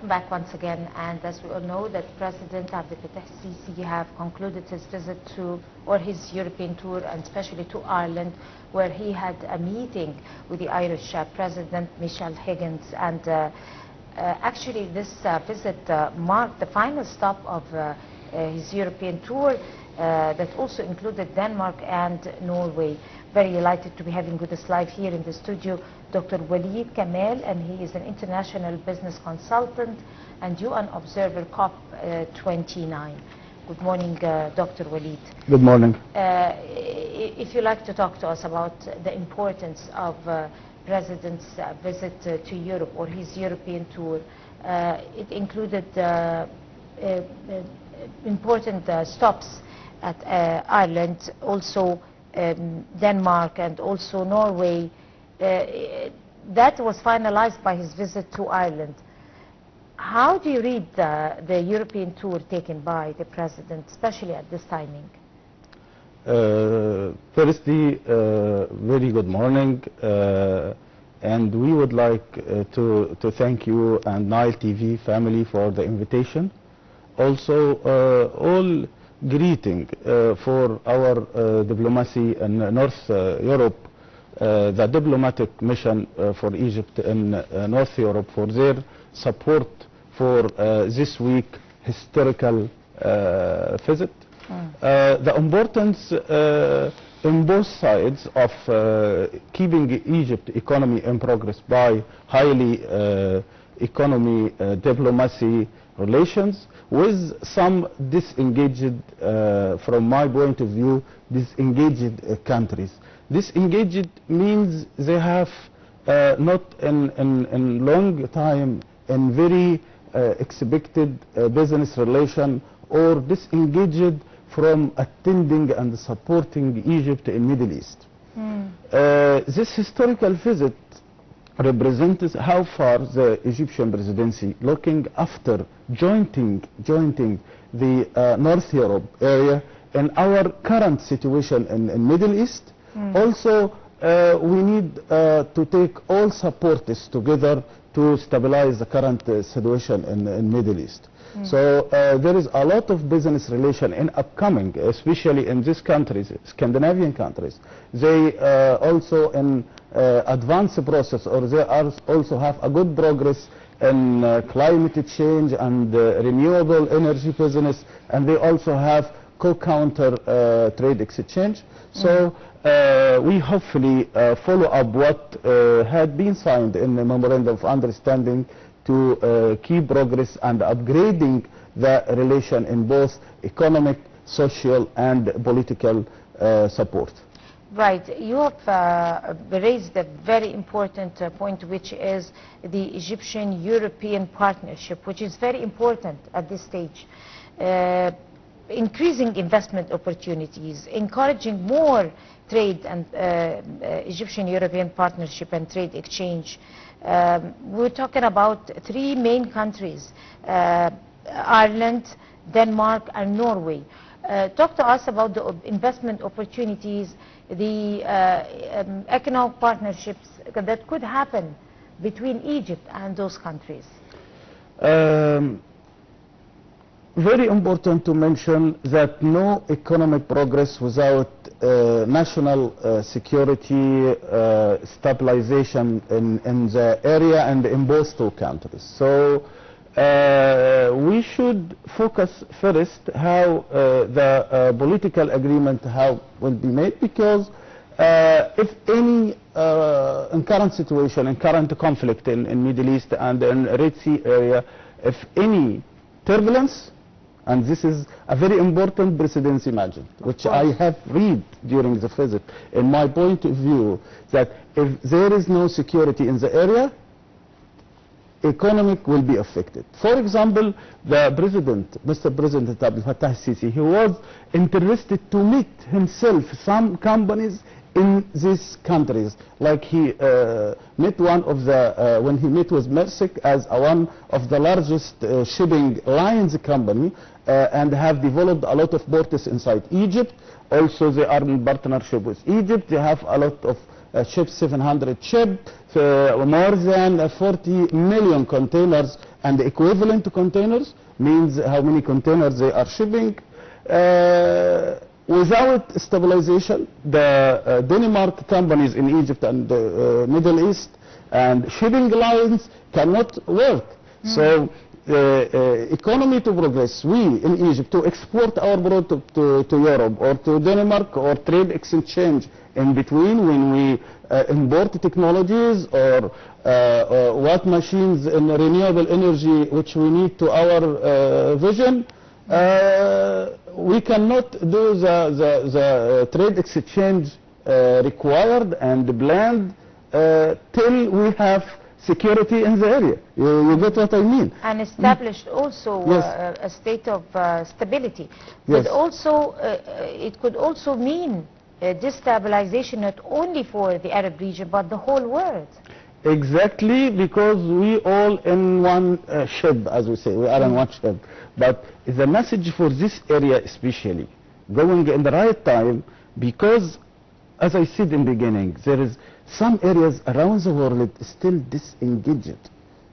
welcome back once again. And as we all know, that President Abdel Fattah al-Sisi have concluded his visit to, or his European tour, and especially to Ireland, where he had a meeting with the Irish President Michel Higgins. And actually, this visit marked the final stop of his European tour that also included Denmark and Norway. Very delighted to be having with us live here in the studio Dr. Walid Kamal, and he is an international business consultant and UN observer COP29. Good morning, Dr. Walid. Good morning. If you'd like to talk to us about the importance of President's visit to Europe, or his European tour, it included important stops at Ireland, also Denmark and also Norway. That was finalized by his visit to Ireland. How do you read the European tour taken by the President, especially at this timing? Firstly, very good morning, and we would like to thank you and Nile TV family for the invitation. Also, all greeting for our diplomacy in North Europe, the diplomatic mission for Egypt in North Europe, for their support for this week historical visit. The importance in both sides of keeping Egypt economy in progress by highly economy diplomacy relations with some disengaged, from my point of view, disengaged countries. Disengaged means they have not in long time in very expected business relation, or disengaged from attending and supporting Egypt in Middle East. This historical visit represents how far the Egyptian presidency looking after joining the North Europe area in our current situation in Middle East. Also, we need to take all supporters together to stabilize the current situation in Middle East. So there is a lot of business relation in upcoming, especially in these countries, Scandinavian countries. They also in advanced process, or they also have a good progress in climate change and renewable energy business, and they also have co-counter trade exchange. So we hopefully follow up what had been signed in the Memorandum of Understanding to keep progress and upgrading the relation in both economic, social and political support. Right. You have raised a very important point, which is the Egyptian-European partnership, which is very important at this stage. Increasing investment opportunities, encouraging more trade and Egyptian-European partnership and trade exchange. We're talking about three main countries, Ireland, Denmark and Norway. Talk to us about the investment opportunities, the economic partnerships that could happen between Egypt and those countries. Very important to mention that no economic progress without national security, stabilization in the area and in both two countries. So we should focus first how the political agreement how will be made, because if any in current situation, in current conflict in Middle East and in Red Sea area, if any turbulence, and this is a very important presidency margin, which I have read during the visit, in my point of view, that if there is no security in the area, economic will be affected. For example, the president, Mr. President Abdel Fattah al-Sisi, he was interested to meet himself some companies in these countries, like he met one of the, when he met with Maersk as one of the largest shipping lines company, and have developed a lot of ports inside Egypt. Also, they are in partnership with Egypt. They have a lot of ships, 700 ships, more than 40 million containers and equivalent containers means how many containers they are shipping. Without stabilization, the Denmark companies in Egypt and the Middle East and shipping lines cannot work. So economy to progress, we in Egypt to export our product to Europe or to Denmark, or trade exchange in between when we import technologies or what machines in renewable energy which we need to our vision, we cannot do the trade exchange required and planned till we have security in the area. You get what I mean? And established also Yes. a state of stability. Yes. But also, it could also mean destabilization not only for the Arab region, but the whole world. Exactly, because we all in one ship, as we say, we are in one ship. But the message for this area especially, going in the right time, because as I said in the beginning, there is some areas around the world still disengaged.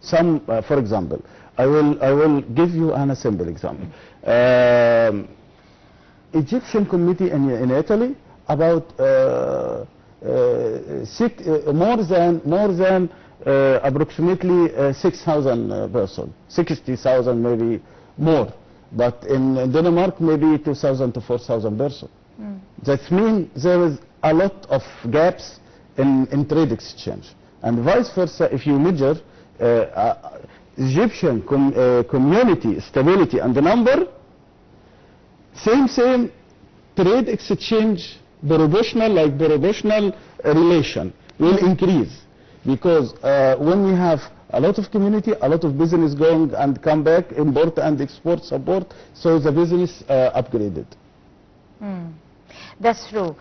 Some, for example, I will give you an simple example. Egyptian community in Italy, about more than approximately 6,000 persons, 60,000 maybe more, but in Denmark maybe 2,000 to 4,000 persons. That means there is a lot of gaps in trade exchange, and vice versa. If you measure Egyptian community stability and the number, same trade exchange proportional relation will increase, because when we have a lot of community, a lot of business going and come back, import and export support, so the business upgraded. That's true.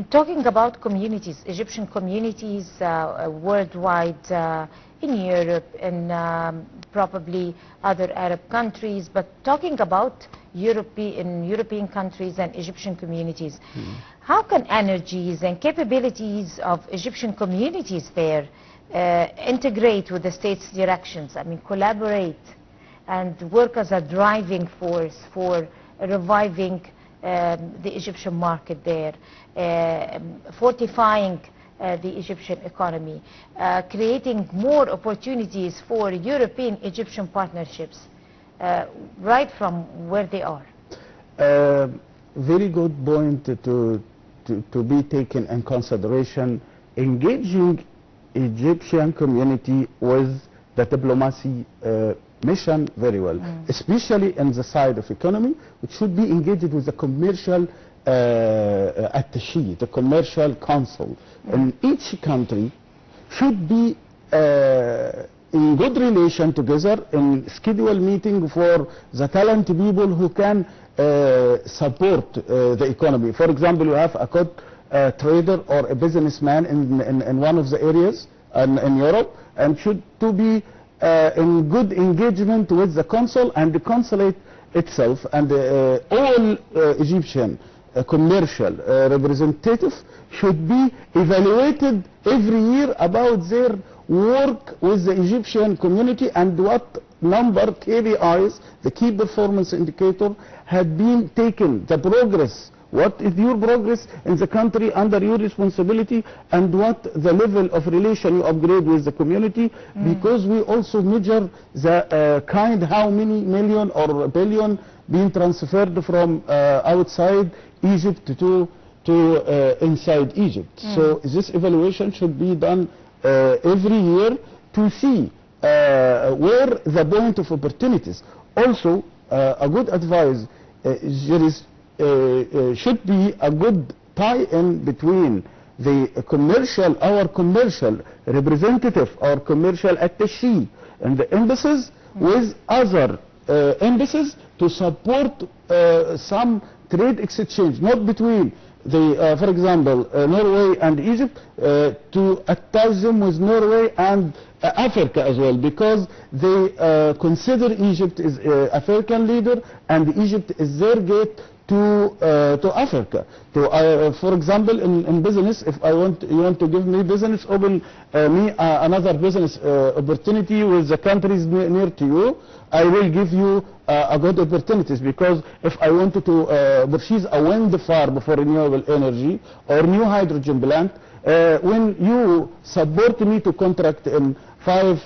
Talking about communities, Egyptian communities worldwide, in Europe and probably other Arab countries, but talking about European countries and Egyptian communities, how can energies and capabilities of Egyptian communities there integrate with the state's directions? I mean, collaborate and work as a driving force for reviving the Egyptian market there, fortifying the Egyptian economy, creating more opportunities for European-Egyptian partnerships right from where they are. Very good point to be taken in consideration. Engaging Egyptian community with the diplomacy mission very well, especially in the side of economy, which should be engaged with the commercial attaché, the commercial council. And each country should be in good relation together, in scheduled meeting for the talented people who can support the economy. For example, you have a good trader or a businessman in one of the areas in Europe, and should to be in good engagement with the consul and the consulate itself, and all Egyptian commercial representatives should be evaluated every year about their work with the Egyptian community and what number KPIs, the key performance indicator, had been taken, the progress. What is your progress in the country under your responsibility, and what the level of relation you upgrade with the community, because we also measure the how many million or billion being transferred from outside Egypt to inside Egypt. So this evaluation should be done every year to see where the point of opportunities. Also, a good advice, there is should be a good tie-in between the our commercial representative, our commercial attaché and the embassies with other embassies to support some trade exchange, not between the, for example, Norway and Egypt, to attach them with Norway and Africa as well, because they consider Egypt as African leader, and Egypt is their gate to Africa. For example, in business, if you want to give me business, open me another business opportunity with the countries near to you, I will give you a good opportunities, because if I wanted to purchase a wind farm for renewable energy or new hydrogen plant, when you support me to contract in five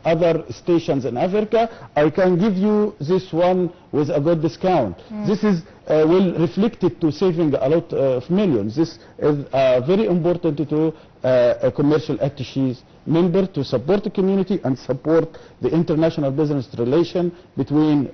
other stations in Africa, I can give you this one with a good discount. This is will reflect it to saving a lot of millions. This is very important to a commercial attaches member to support the community and support the international business relation between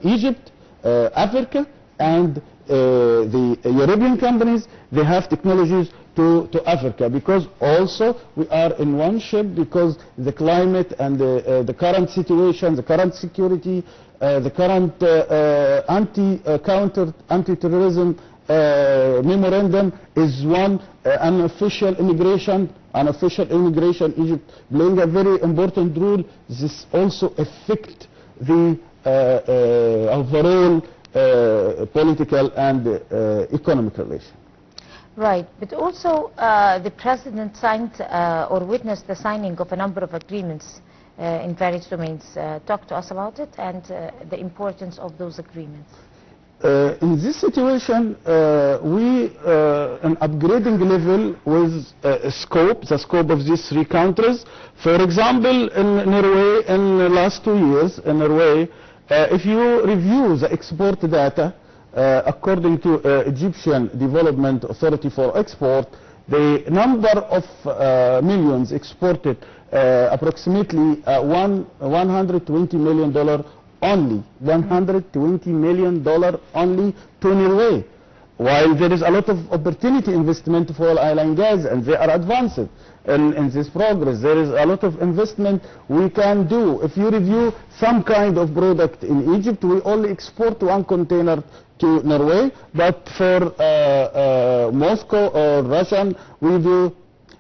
Egypt, Africa, and the European companies. They have technologies to Africa, because also we are in one ship, because the climate and the current situation, the current security, the current anti-terrorism memorandum is one unofficial immigration. Egypt playing a very important role. This also affect the overall political and economic relation. Right, but also the President signed or witnessed the signing of a number of agreements in various domains. Talk to us about it and the importance of those agreements. In this situation, we an upgrading level with the scope of these three countries. For example, in Norway, in the last 2 years, in Norway, if you review the export data, according to Egyptian Development Authority for Export, the number of millions exported approximately $120 million only, $120 million only to Norway. While there is a lot of opportunity investment for oil and gas, and they are advanced in this progress, there is a lot of investment we can do. If you review some kind of product in Egypt, we only export 1 container to Norway, but for Moscow or Russian, we do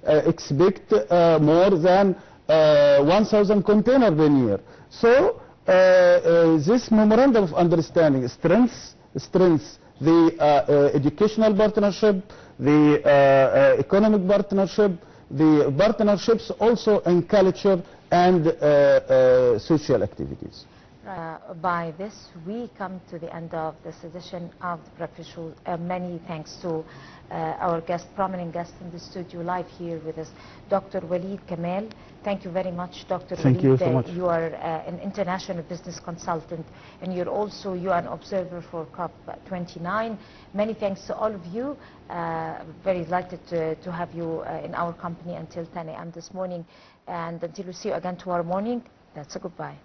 expect more than 1,000 containers per year. So this memorandum of understanding strengthens the educational partnership, the economic partnership, the partnerships also in culture and social activities. By this, we come to the end of this edition of the Breakfast Show. Many thanks to our prominent guest in the studio live here with us, Dr. Walid Kamal. Thank you very much, Dr. Walid. Thank you so much. You are an international business consultant, and you're also UN observer for COP29. Many thanks to all of you. Very delighted to have you in our company until 10 a.m. this morning. And until we see you again tomorrow morning, that's a goodbye.